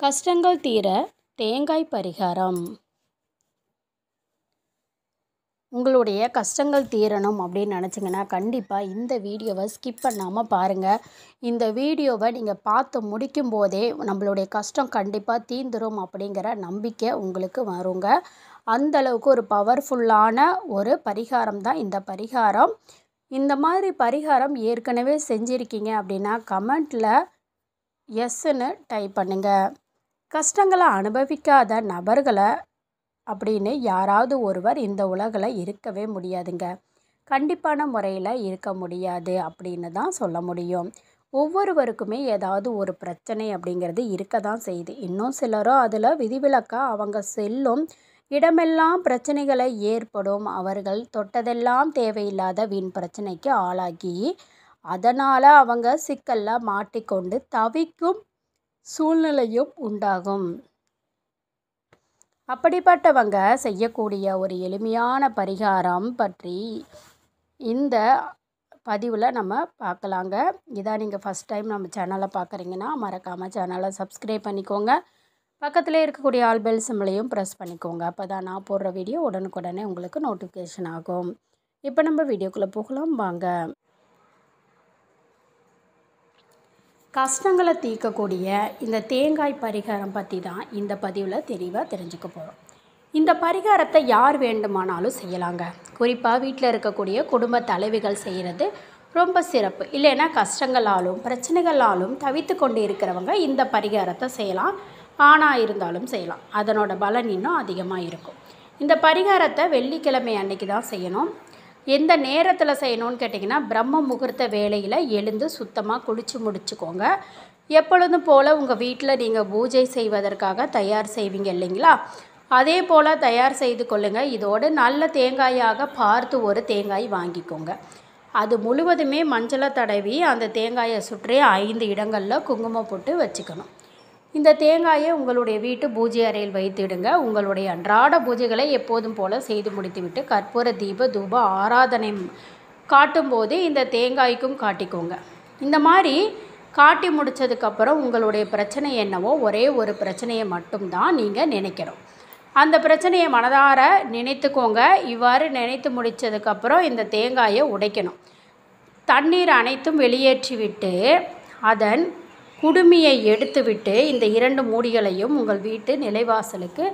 கஷ்டங்கள் தீர தேங்காய் பரிகாரம். உங்களுடைய கஷ்டங்கள் தீரணும் அப்படின்னு நினச்சிங்கன்னா கண்டிப்பாக இந்த வீடியோவை ஸ்கிப் பண்ணாமல் பாருங்கள். இந்த வீடியோவை நீங்கள் பார்த்து முடிக்கும் போதே நம்மளுடைய கஷ்டம் கண்டிப்பாக தீர்ந்துடும் அப்படிங்கிற நம்பிக்கை உங்களுக்கு வருங்க. அந்தளவுக்கு ஒரு பவர்ஃபுல்லான ஒரு பரிகாரம் தான் இந்த பரிகாரம். இந்த மாதிரி பரிகாரம் ஏற்கனவே செஞ்சுருக்கீங்க அப்படின்னா கமெண்ட்டில் எஸ்ன்னு டைப் பண்ணுங்கள். கஷ்டங்களை அனுபவிக்காத நபர்களை அப்படின்னு யாராவது ஒருவர் இந்த உலகில் இருக்கவே முடியாதுங்க. கண்டிப்பான முறையில் இருக்க முடியாது அப்படின்னு தான் சொல்ல முடியும். ஒவ்வொருவருக்குமே ஏதாவது ஒரு பிரச்சனை அப்படிங்கிறது இருக்க தான் செய்யுது. இன்னும் சிலரோ அதில் விதிவிலக்காக அவங்க செல்லும் இடமெல்லாம் பிரச்சனைகளை ஏற்படும். அவர்கள் தொட்டதெல்லாம் தேவையில்லாத வீண் பிரச்சனைக்கு ஆளாகி அதனால் அவங்க சிக்கலில் மாட்டிக்கொண்டு தவிக்கும் சூழ்நிலையும் உண்டாகும். அப்படிப்பட்டவங்க செய்யக்கூடிய ஒரு எளிமையான பரிகாரம் பற்றி இந்த பதிவில் நம்ம பார்க்கலாங்க. இதான் நீங்கள் ஃபஸ்ட் டைம் நம்ம சேனலை பார்க்குறீங்கன்னா மறக்காமல் சேனலை சப்ஸ்கிரைப் பண்ணிக்கோங்க. பக்கத்தில் இருக்கக்கூடிய ஆல் பெல் சிம்பிளையும் ப்ரெஸ் பண்ணிக்கோங்க. அப்போ தான் நான் போடுற வீடியோ உடனுக்குடனே உங்களுக்கு நோட்டிஃபிகேஷன் ஆகும். இப்போ நம்ம வீடியோக்குள்ளே போகலாம் வாங்க. கஷ்டங்களை தீர்க்கக்கூடிய இந்த தேங்காய் பரிகாரம் பற்றி தான் இந்த பதிவில் தெளிவாக தெரிஞ்சுக்க போகிறோம். இந்த பரிகாரத்தை யார் வேண்டுமானாலும் செய்யலாங்க. குறிப்பாக வீட்டில் இருக்கக்கூடிய குடும்ப தலைவிகள் செய்கிறது ரொம்ப சிறப்பு. இல்லைன்னா கஷ்டங்களாலும் பிரச்சனைகளாலும் தவித்து கொண்டு இருக்கிறவங்க இந்த பரிகாரத்தை செய்யலாம். ஆணாக இருந்தாலும் செய்யலாம். அதனோட பலன் இன்னும் அதிகமாக இருக்கும். இந்த பரிகாரத்தை வெள்ளிக்கிழமை அன்னைக்கு தான் செய்யணும். எந்த நேரத்தில் செய்யணும்னு கேட்டிங்கன்னா பிரம்ம முகூர்த்த வேளையில் எழுந்து சுத்தமாக குளித்து முடிச்சுக்கோங்க. எப்பொழுதும் போல் உங்கள் வீட்டில் நீங்கள் பூஜை செய்வதற்காக தயார் செய்வீங்க இல்லைங்களா, அதே போல் தயார் செய்து கொள்ளுங்கள். இதோடு நல்ல தேங்காயாக பார்த்து ஒரு தேங்காய் வாங்கிக்கோங்க. அது முழுவதுமே மஞ்சளை தடவி அந்த தேங்காயை சுற்றி 5 இடங்களில் குங்குமம் போட்டு வச்சுக்கணும். இந்த தேங்காயை உங்களுடைய வீட்டு பூஜை அறையில் வைத்திடுங்க. உங்களுடைய அன்றாட பூஜைகளை எப்போதும் போல் செய்து முடித்துவிட்டு கற்பூர தூப ஆராதனை காட்டும்போது இந்த தேங்காய்க்கும் காட்டிக்கோங்க. இந்த மாதிரி காட்டி முடித்ததுக்கப்புறம் உங்களுடைய பிரச்சனை என்னவோ ஒரே ஒரு பிரச்சனையை மட்டும்தான் நீங்கள் நினைக்கணும். அந்த பிரச்சனையை மனதார நினைத்துக்கோங்க. இவ்வாறு நினைத்து முடித்ததுக்கப்புறம் இந்த தேங்காயை உடைக்கணும். தண்ணீர் அனைத்தும் வெளியேற்றிவிட்டு அதன் குடுமியை எடுத்துவிட்டு இந்த 2 மூடிகளையும் உங்கள் வீட்டு நிலைவாசலுக்கு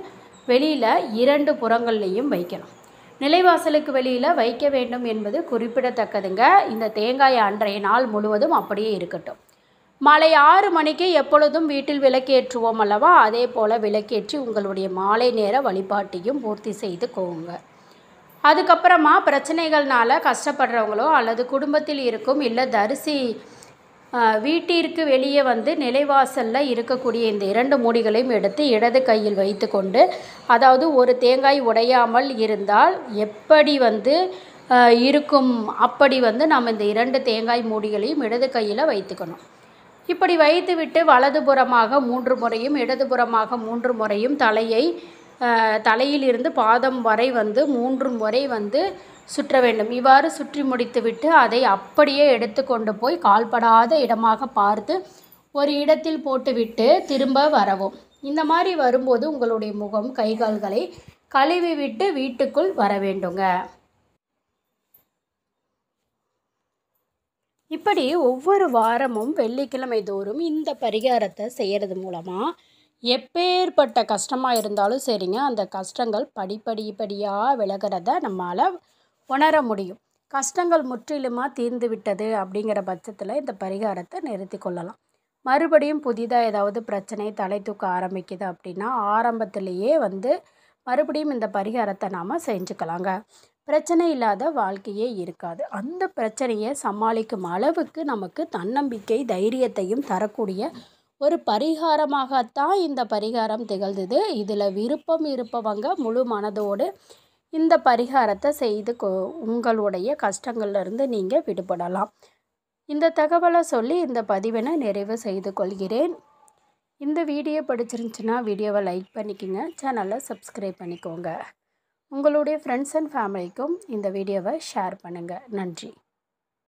வெளியில் 2 புறங்கள்லையும் வைக்கணும். நிலைவாசலுக்கு வெளியில் வைக்க வேண்டும் என்பது குறிப்பிடத்தக்கதுங்க. இந்த தேங்காய் அன்றைய நாள் முழுவதும் அப்படியே இருக்கட்டும். மாலை 6 மணிக்கு எப்பொழுதும் வீட்டில் விளக்கேற்றுவோம் அல்லவா, அதே போல் விளக்கேற்றி உங்களுடைய மாலை நேர வழிபாட்டையும் பூர்த்தி செய்து கோங்க. அதுக்கப்புறமா பிரச்சனைகள்னால கஷ்டப்படுறவங்களோ அல்லது குடும்பத்தில் இருக்கும் இல்லை தரிசி வீட்டிற்கு வெளியே வந்து நிலைவாசலில் இருக்கக்கூடிய இந்த 2 மூடிகளையும் எடுத்து இடது கையில் வைத்து கொண்டு, அதாவது ஒரு தேங்காய் உடையாமல் இருந்தால் எப்படி இருக்கும் அப்படி நம்ம இந்த 2 தேங்காய் மூடிகளையும் இடது கையில் வைத்துக்கணும். இப்படி வைத்துவிட்டு வலதுபுறமாக 3 முறையும் இடதுபுறமாக 3 முறையும் தலையிலிருந்து பாதம் வரை 3 முறை சுற்ற வேண்டும். இவ்வாறு சுற்றி முடித்துவிட்டு அதை அப்படியே எடுத்துக்கொண்டு போய் கால்படாத இடமாக பார்த்து ஒரு இடத்தில் போட்டுவிட்டு திரும்ப வரவும். இந்த மாதிரி வரும்போது உங்களுடைய முகம் கைகால்களை கழுவி விட்டு வீட்டுக்குள் வர வேண்டுங்க. இப்படி ஒவ்வொரு வாரமும் வெள்ளிக்கிழமை தோறும் இந்த பரிகாரத்தை செய்கிறது மூலமாக எப்பேற்பட்ட கஷ்டமாக இருந்தாலும் சரிங்க, அந்த கஷ்டங்கள் படிப்படியாக விலகிறத நம்மளால் உணர முடியும். கஷ்டங்கள் முற்றிலுமாக தீர்ந்து விட்டது அப்படிங்கிற பட்சத்தில் இந்த பரிகாரத்தை நிறுத்தி கொள்ளலாம். மறுபடியும் புதிதாக ஏதாவது பிரச்சனை தலை தூக்க ஆரம்பிக்குது அப்படின்னா ஆரம்பத்திலேயே மறுபடியும் இந்த பரிகாரத்தை நாம் செஞ்சுக்கலாங்க. பிரச்சனை இல்லாத வாழ்க்கையே இருக்காது. அந்த பிரச்சனையை சமாளிக்கும் அளவுக்கு நமக்கு தன்னம்பிக்கை தைரியத்தையும் தரக்கூடிய ஒரு பரிகாரமாகத்தான் இந்த பரிகாரம் திகழ்ந்தது. இதில் விருப்பம் இருப்பவங்க முழு மனதோடு இந்த பரிகாரத்தை செய்து உங்களுடைய கஷ்டங்கள்லேருந்து நீங்கள் விடுபடலாம். இந்த தகவலை சொல்லி இந்த பதிவினை நிறைவு செய்து கொள்கிறேன். இந்த வீடியோ பிடிச்சிருந்துச்சுன்னா வீடியோவை லைக் பண்ணிக்கோங்க, சேனலை சப்ஸ்கிரைப் பண்ணிக்கோங்க. உங்களுடைய ஃப்ரெண்ட்ஸ் அண்ட் ஃபேமிலிக்கும் இந்த வீடியோவை ஷேர் பண்ணுங்கள். நன்றி.